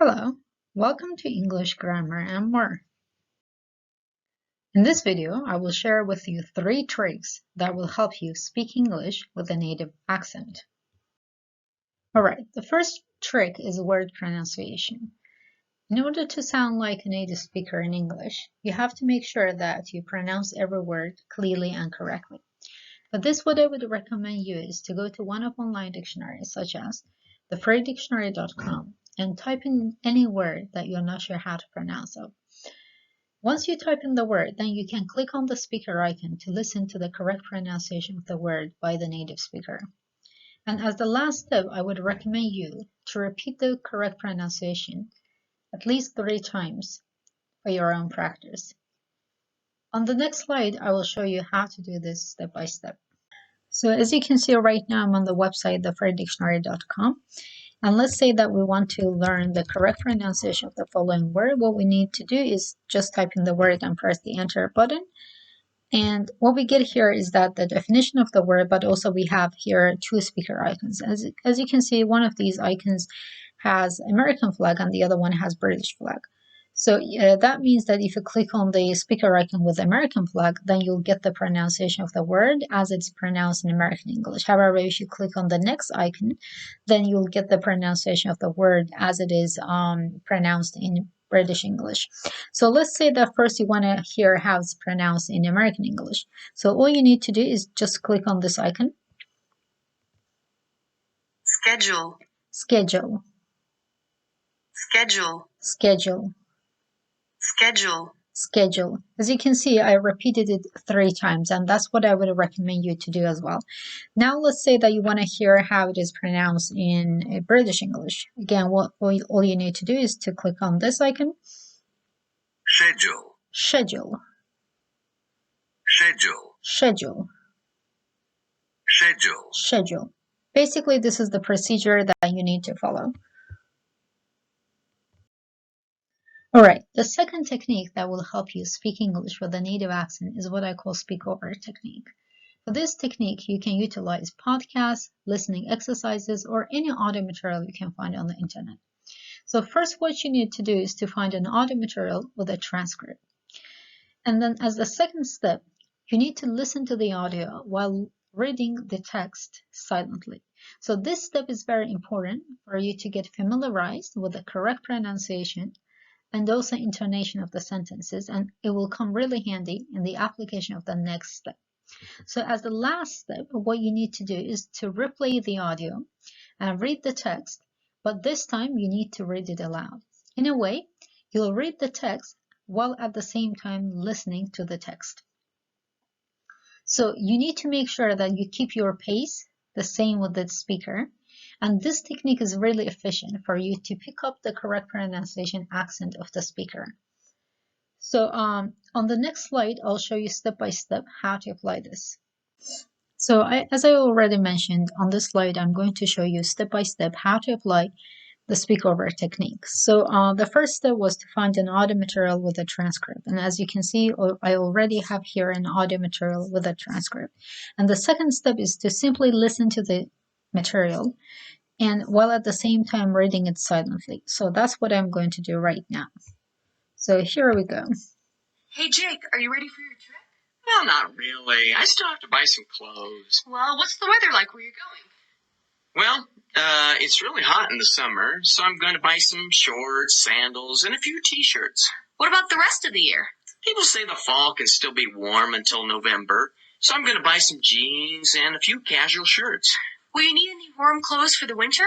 Hello, welcome to English Grammar and More. In this video, I will share with you 3 tricks that will help you speak English with a native accent. Alright, the first trick is word pronunciation. In order to sound like a native speaker in English, you have to make sure that you pronounce every word clearly and correctly. For this, what I would recommend you is to go to one of online dictionaries such as thefreedictionary.com and type in any word that you're not sure how to pronounce of. Once you type in the word, then you can click on the speaker icon to listen to the correct pronunciation of the word by the native speaker. And as the last step, I would recommend you to repeat the correct pronunciation at least 3 times for your own practice. On the next slide, I will show you how to do this step by step. So as you can see right now, I'm on the website, thefreedictionary.com. And let's say that we want to learn the correct pronunciation of the following word. What we need to do is just type in the word and press the enter button. And what we get here is that the definition of the word, but also we have here 2 speaker icons. As you can see, one of these icons has American flag and the other one has British flag. So that means that if you click on the speaker icon with American flag, then you'll get the pronunciation of the word as it's pronounced in American English. However, if you click on the next icon, then you'll get the pronunciation of the word as it is pronounced in British English. So let's say that first you want to hear how it's pronounced in American English. So all you need to do is just click on this icon. Schedule. Schedule. Schedule. Schedule. Schedule. Schedule. As you can see, I repeated it 3 times, and that's what I would recommend you to do as well. Now let's say that you want to hear how it is pronounced in British English. Again, all you need to do is to click on this icon. Schedule. Schedule. Schedule. Schedule. Schedule. Schedule. Basically, this is the procedure that you need to follow. Alright, the second technique that will help you speak English with a native accent is what I call Speakover Technique. For this technique, you can utilize podcasts, listening exercises, or any audio material you can find on the internet. So first, what you need to do is to find an audio material with a transcript. And then as the second step, you need to listen to the audio while reading the text silently. So this step is very important for you to get familiarized with the correct pronunciation and also intonation of the sentences, and it will come really handy in the application of the next step. So as the last step, what you need to do is to replay the audio and read the text, but this time you need to read it aloud. In a way, you'll read the text while at the same time listening to the text. So you need to make sure that you keep your pace the same with the speaker. And this technique is really efficient for you to pick up the correct pronunciation accent of the speaker. So on the next slide, I'll show you step by step how to apply this. So as I already mentioned, on this slide, I'm going to show you step by step how to apply the speakover technique. So the first step was to find an audio material with a transcript. And as you can see, I already have here an audio material with a transcript. And the second step is to simply listen to the material and while at the same time reading it silently. So that's what I'm going to do right now. So here we go. Hey Jake, are you ready for your trip? Well, not really. I still have to buy some clothes. Well, what's the weather like where you're going? Well, it's really hot in the summer, so I'm going to buy some shorts, sandals, and a few t-shirts. What about the rest of the year? People say the fall can still be warm until November, so I'm going to buy some jeans and a few casual shirts. Will you need any warm clothes for the winter?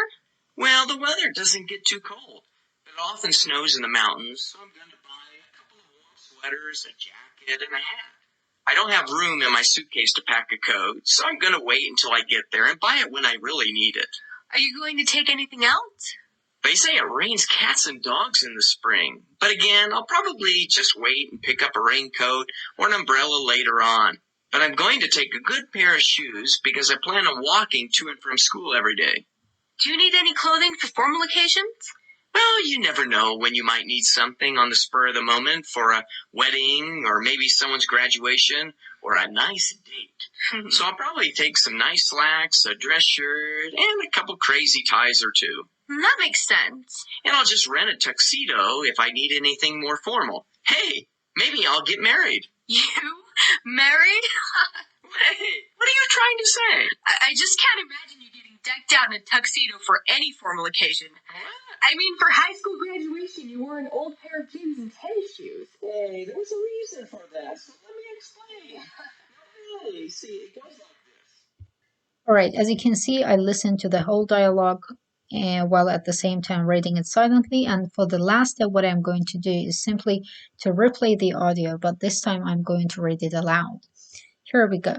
Well, the weather doesn't get too cold. It often snows in the mountains, so I'm going to buy a couple of warm sweaters, a jacket, and a hat. I don't have room in my suitcase to pack a coat, so I'm going to wait until I get there and buy it when I really need it. Are you going to take anything else? They say it rains cats and dogs in the spring, but again, I'll probably just wait and pick up a raincoat or an umbrella later on. But I'm going to take a good pair of shoes because I plan on walking to and from school every day. Do you need any clothing for formal occasions? Well, you never know when you might need something on the spur of the moment for a wedding or maybe someone's graduation or a nice date. So I'll probably take some nice slacks, a dress shirt, and a couple crazy ties or two. That makes sense. And I'll just rent a tuxedo if I need anything more formal. Hey, maybe I'll get married. You? Married? Hey, what are you trying to say? I just can't imagine you getting decked out in a tuxedo for any formal occasion. I mean, for high school graduation, you wore an old pair of jeans and tennis shoes. Hey, there was a reason for that, so let me explain. No, really, see, it goes like this. All right, as you can see, I listened to the whole dialogue while at the same time reading it silently. And for the last step, what I'm going to do is simply to replay the audio, but this time I'm going to read it aloud. Here we go.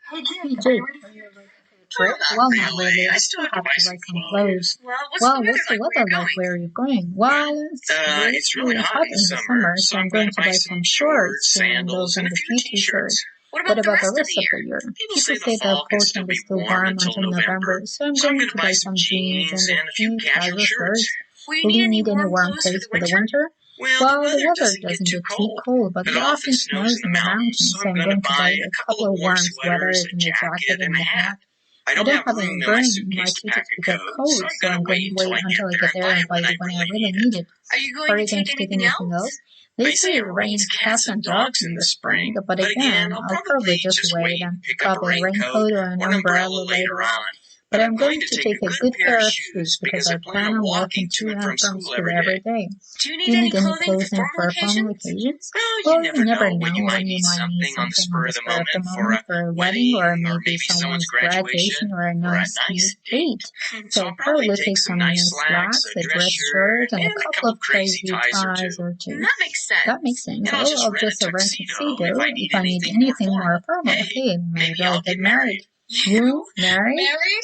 Hey, Hey, Jake, Jake, are you ready for the trip? Well, Well, not not really. really. I still have to buy some clothes. Well, What's the weather like where you're going? Well, It's really hot in the summer, so I'm going to buy some shorts, sandals, and a few t-shirts. What What about about the rest of the year? People People say say the that fall can still Portland be is still warm warm until until November, so I'm going to buy some jeans and a few casual shirts. Will you need any warm clothes for the winter? Well, the weather doesn't get too cold, but it often snows in the mountains, so I'm going to buy a couple of warm sweaters and a jacket and a hat. I I don't have any room in room my in my suitcase to pack suitcase a to get coat, cold, so I'm going to wait until I get there and buy it when I really need it. Are you Are going you to going take to take anything anything else? else? They say it rains cats and dogs in the spring, but again, I'll probably just wait and pick up a raincoat or an umbrella later on. But I'm going to take a good pair of shoes because I plan on walking to and from school every day. Do you Do need you any need any clothing clothing for for formal formal occasions? occasions? Well, Well, you never know when you might need something on the something on the spur of the moment for a wedding wedding or maybe someone's graduation or a nice new date. So I'll probably take some nice slacks, a dress shirt, and a couple of crazy ties or two. That makes sense. That makes sense. And I'll just rent a tuxedo if I need anything more formal. Hey, maybe I'll get married. You married? Married?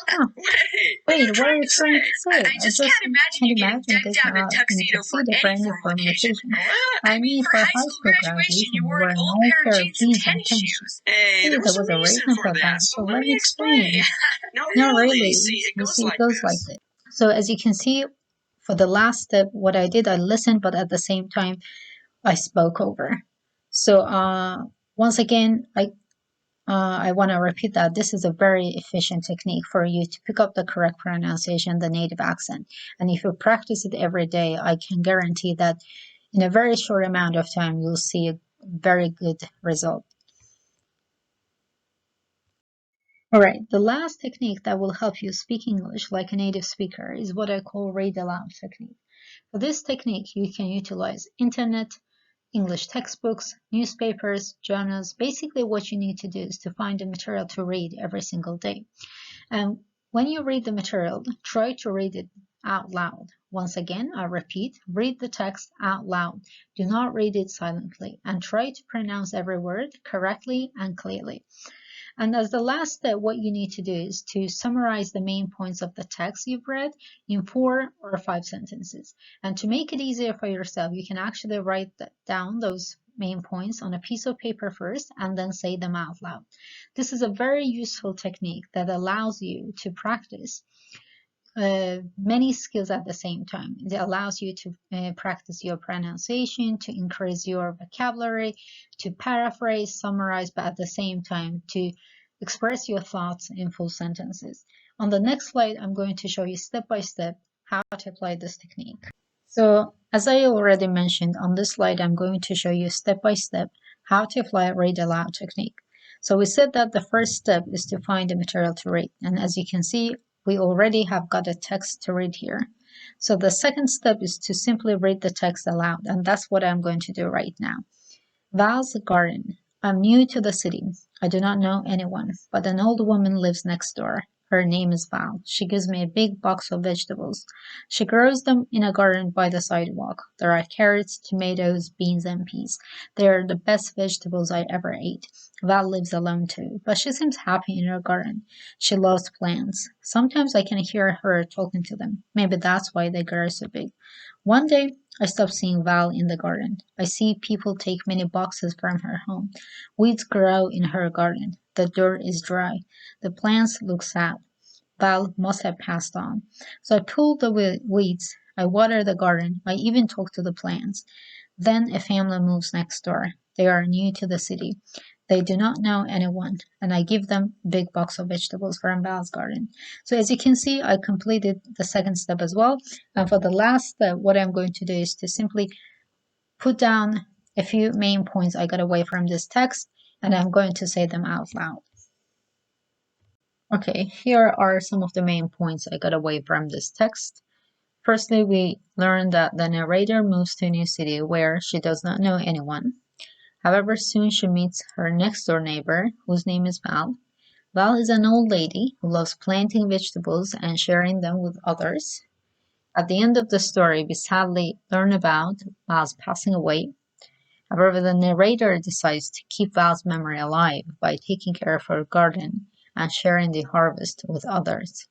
Huh. Wait, what are you trying to say? I just can't imagine you getting decked out in a tuxedo for any formal occasion. I mean, for high school graduation, you wore an old pair of jeans and tennis shoes. Hey, there was a reason for that, so let me explain. No, really. See, it goes like this. So as you can see, for the last step, what I did, I listened, but at the same time, I spoke over. So once again, I want to repeat that this is a very efficient technique for you to pick up the correct pronunciation, the native accent. And if you practice it every day, I can guarantee that in a very short amount of time, you'll see a very good result. All right, the last technique that will help you speak English like a native speaker is what I call read aloud technique. For this technique, you can utilize internet, English textbooks, newspapers, journals. Basically, what you need to do is to find the material to read every single day. And when you read the material, try to read it out loud. Once again, I repeat, read the text out loud. Do not read it silently and try to pronounce every word correctly and clearly. And as the last step, what you need to do is to summarize the main points of the text you've read in 4 or 5 sentences. And to make it easier for yourself, you can actually write down those main points on a piece of paper first and then say them out loud. This is a very useful technique that allows you to practice many skills at the same time. It allows you to practice your pronunciation, to increase your vocabulary, to paraphrase, summarize, but at the same time to express your thoughts in full sentences. On the next slide, I'm going to show you step by step how to apply this technique. So as I already mentioned, on this slide, I'm going to show you step by step how to apply a read aloud technique. So we said that the first step is to find the material to read. And as you can see, we already have got a text to read here. So the second step is to simply read the text aloud, and that's what I'm going to do right now. Val's garden. I'm new to the city. I do not know anyone, but an old woman lives next door. Her name is Val. She gives me a big box of vegetables. She grows them in a garden by the sidewalk. There are carrots, tomatoes, beans, and peas. They are the best vegetables I ever ate. Val lives alone too, but she seems happy in her garden. She loves plants. Sometimes I can hear her talking to them. Maybe that's why they grow so big. One day, I stop seeing Val in the garden. I see people take many boxes from her home. Weeds grow in her garden. The dirt is dry. The plants look sad. Val must have passed on. So I pull the weeds. I water the garden. I even talk to the plants. Then a family moves next door. They are new to the city. They do not know anyone, and I give them a big box of vegetables from Val's garden. So as you can see, I completed the second step as well. And for the last step, what I'm going to do is to simply put down a few main points I got away from this text, and I'm going to say them out loud. Okay, here are some of the main points I got away from this text. Firstly, we learned that the narrator moves to a new city where she does not know anyone. However, soon she meets her next-door neighbor, whose name is Val. Val is an old lady who loves planting vegetables and sharing them with others. At the end of the story, we sadly learn about Val's passing away. However, the narrator decides to keep Val's memory alive by taking care of her garden and sharing the harvest with others.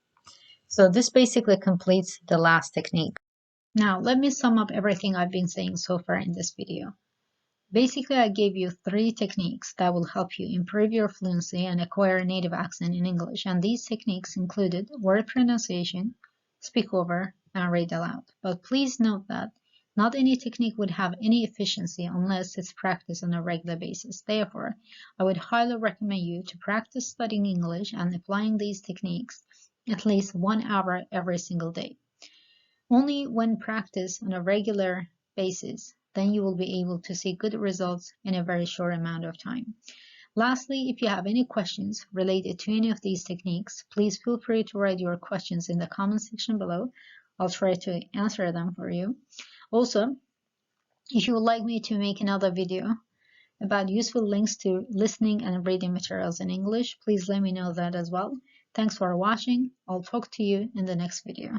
So this basically completes the last technique. Now, let me sum up everything I've been saying so far in this video. Basically, I gave you 3 techniques that will help you improve your fluency and acquire a native accent in English, and these techniques included word pronunciation, speak over, and read aloud. But please note that not any technique would have any efficiency unless it's practiced on a regular basis. Therefore, I would highly recommend you to practice studying English and applying these techniques at least 1 hour every single day. Only when practiced on a regular basis, then you will be able to see good results in a very short amount of time. Lastly, if you have any questions related to any of these techniques, please feel free to write your questions in the comment section below. I'll try to answer them for you. Also, if you would like me to make another video about useful links to listening and reading materials in English, please let me know that as well. Thanks for watching. I'll talk to you in the next video.